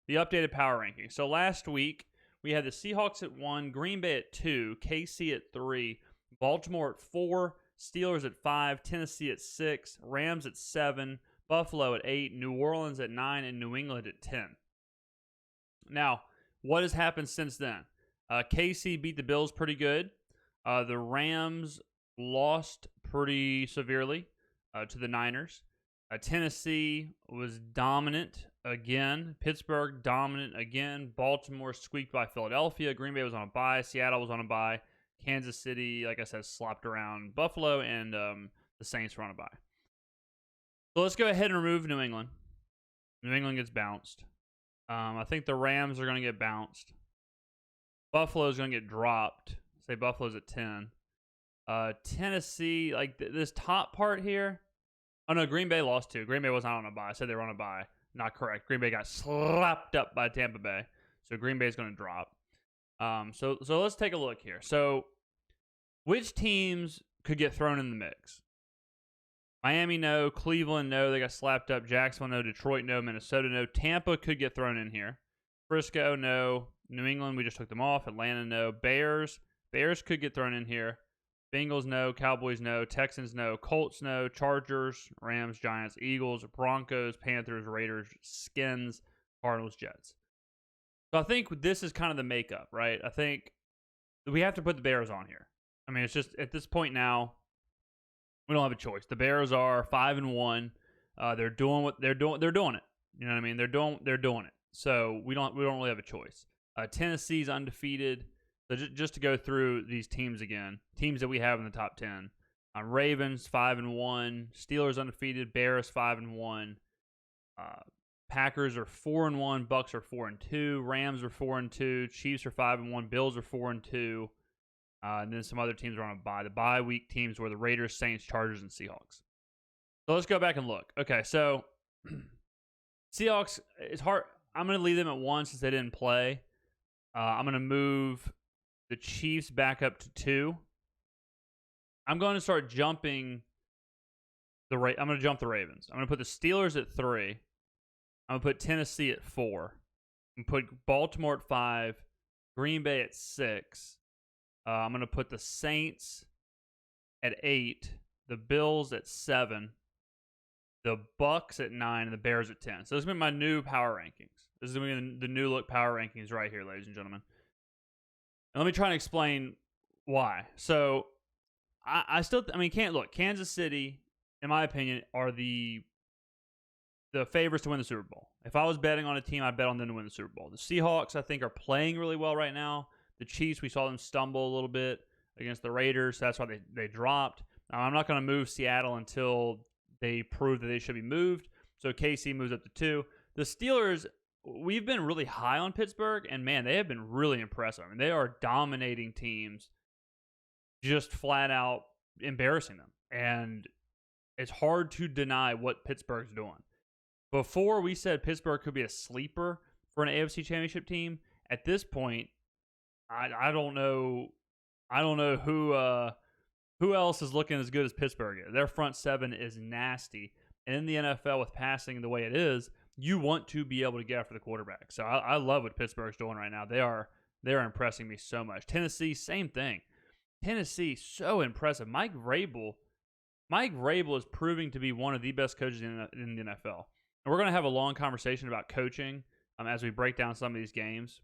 the updated power ranking. So last week, we had the Seahawks at 1, Green Bay at 2, KC at 3, Baltimore at 4, Steelers at 5, Tennessee at 6, Rams at 7, Buffalo at 8, New Orleans at 9, and New England at 10. Now, what has happened since then? KC beat the Bills pretty good. The Rams lost pretty severely to the Niners. Tennessee was dominant again. Pittsburgh dominant again. Baltimore squeaked by Philadelphia. Green Bay was on a bye. Seattle was on a bye. Kansas City, like I said, slopped around Buffalo, and the Saints were on a bye. So let's go ahead and remove New England. New England gets bounced. I think the Rams are going to get bounced. Buffalo's going to get dropped. Say Buffalo's at 10. Tennessee, like this top part here. Oh, no, Green Bay lost too. Green Bay was not on a bye. I said they were on a bye. Not correct. Green Bay got slapped up by Tampa Bay. So Green Bay's going to drop. So let's take a look here. So which teams could get thrown in the mix? Miami, no. Cleveland, no. They got slapped up. Jacksonville, no. Detroit, no. Minnesota, no. Tampa could get thrown in here. Frisco, no. New England, we just took them off. Atlanta, no. Bears could get thrown in here. Bengals, no. Cowboys, no. Texans, no. Colts, no. Chargers, Rams, Giants, Eagles, Broncos, Panthers, Raiders, Skins, Cardinals, Jets. So I think this is kind of the makeup, right? I think we have to put the Bears on here. I mean, it's just at this point now, we don't have a choice. The Bears are 5-1. They're doing what they're doing. They're doing it. You know what I mean? They're doing it. So we don't really have a choice. Tennessee's undefeated. So just to go through these teams again, teams that we have in the top 10. Ravens 5-1. Steelers undefeated. Bears 5-1. Packers are 4-1. Bucks are 4-2. Rams are 4-2. Chiefs are 5-1. Bills are 4-2. And then some other teams are on a bye. The bye week teams were the Raiders, Saints, Chargers, and Seahawks. So let's go back and look. Okay, so Seahawks, it's hard. I'm going to leave them at 1 since they didn't play. I'm going to move the Chiefs back up to 2. I'm going to start jumping I'm going to jump the Ravens. I'm going to put the Steelers at 3. I'm going to put Tennessee at 4. I'm going to put Baltimore at 5. Green Bay at 6. I'm going to put the Saints at 8, the Bills at 7, the Bucks at 9, and the Bears at 10. So this is going to be my new power rankings. This is going to be the new look power rankings right here, ladies and gentlemen. And let me try and explain why. So I mean, can't look. Kansas City, in my opinion, are the favorites to win the Super Bowl. If I was betting on a team, I'd bet on them to win the Super Bowl. The Seahawks, I think, are playing really well right now. The Chiefs, we saw them stumble a little bit against the Raiders. So that's why they dropped. I'm not going to move Seattle until they prove that they should be moved. So KC moves up to 2. The Steelers, we've been really high on Pittsburgh, and man, they have been really impressive. I mean, they are dominating teams, just flat out embarrassing them. And it's hard to deny what Pittsburgh's doing. Before we said Pittsburgh could be a sleeper for an AFC Championship team, at this point, I don't know who else is looking as good as Pittsburgh is. Their front seven is nasty. And in the NFL, with passing the way it is, you want to be able to get after the quarterback. So I love what Pittsburgh's doing right now. They're impressing me so much. Tennessee, same thing. Tennessee, so impressive. Mike Vrabel is proving to be one of the best coaches in the NFL. And we're going to have a long conversation about coaching as we break down some of these games.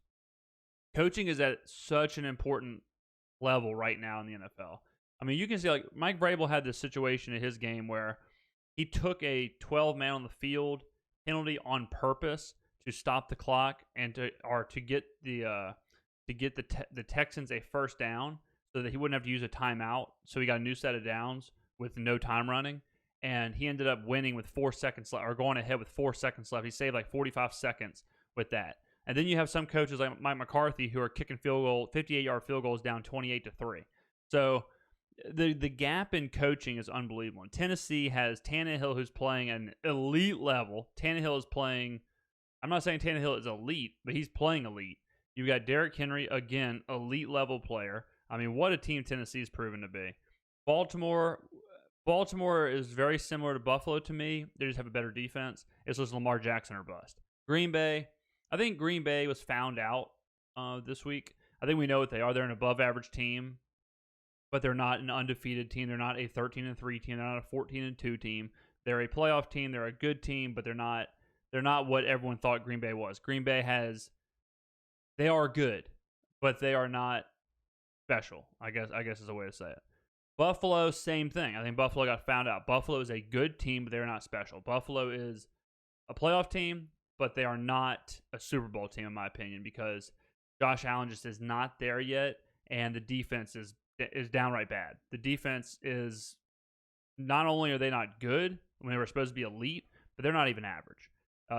Coaching is at such an important level right now in the NFL. I mean, you can see, like, Mike Vrabel had this situation in his game where he took a 12-man on the field penalty on purpose to stop the clock and to get the Texans a first down so that he wouldn't have to use a timeout. So he got a new set of downs with no time running, and he ended up winning with 4 seconds left, or going ahead with 4 seconds left. He saved like 45 seconds with that. And then you have some coaches like Mike McCarthy who are kicking 58-yard field goals down 28-3. So the gap in coaching is unbelievable. And Tennessee has Tannehill, who's playing at an elite level. Tannehill is playing, I'm not saying Tannehill is elite, but he's playing elite. You've got Derrick Henry, again, elite level player. I mean, what a team Tennessee's proven to be. Baltimore is very similar to Buffalo to me. They just have a better defense. It's just Lamar Jackson or bust. Green Bay, I think Green Bay was found out this week. I think we know what they are. They're an above-average team, but they're not an undefeated team. They're not a 13-3 team. They're not a 14-2 team. They're a playoff team. They're a good team, but they're not what everyone thought Green Bay was. Green Bay they are good, but they are not special. I guess is a way to say it. Buffalo, same thing. I think Buffalo got found out. Buffalo is a good team, but they're not special. Buffalo is a playoff team, but they are not a Super Bowl team, in my opinion, because Josh Allen just is not there yet, and the defense is downright bad. The defense is, not only are they not good when they were supposed to be elite, but they're not even average.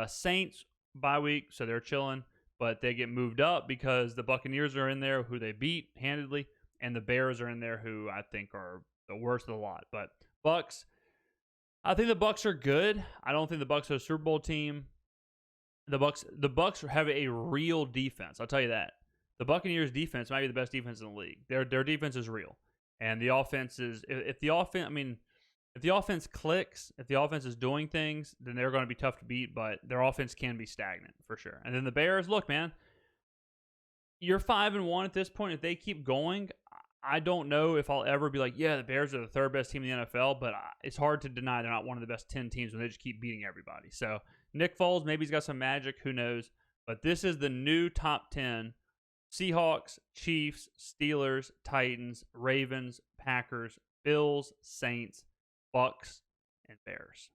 Saints, bye week, so they're chilling, but they get moved up because the Buccaneers are in there, who they beat handedly, and the Bears are in there, who I think are the worst of the lot. But Bucks, I think the Bucks are good. I don't think the Bucks are a Super Bowl team. The Bucks have a real defense. I'll tell you that. The Buccaneers' defense might be the best defense in the league. Their defense is real, and the offense is. If the offense clicks, if the offense is doing things, then they're going to be tough to beat. But their offense can be stagnant for sure. And then the Bears, look, man, you're 5-1 at this point. If they keep going, I don't know if I'll ever be like, yeah, the Bears are the third best team in the NFL, but it's hard to deny they're not one of the best 10 teams when they just keep beating everybody. So Nick Foles, maybe he's got some magic, who knows? But this is the new top 10: Seahawks, Chiefs, Steelers, Titans, Ravens, Packers, Bills, Saints, Bucks, and Bears.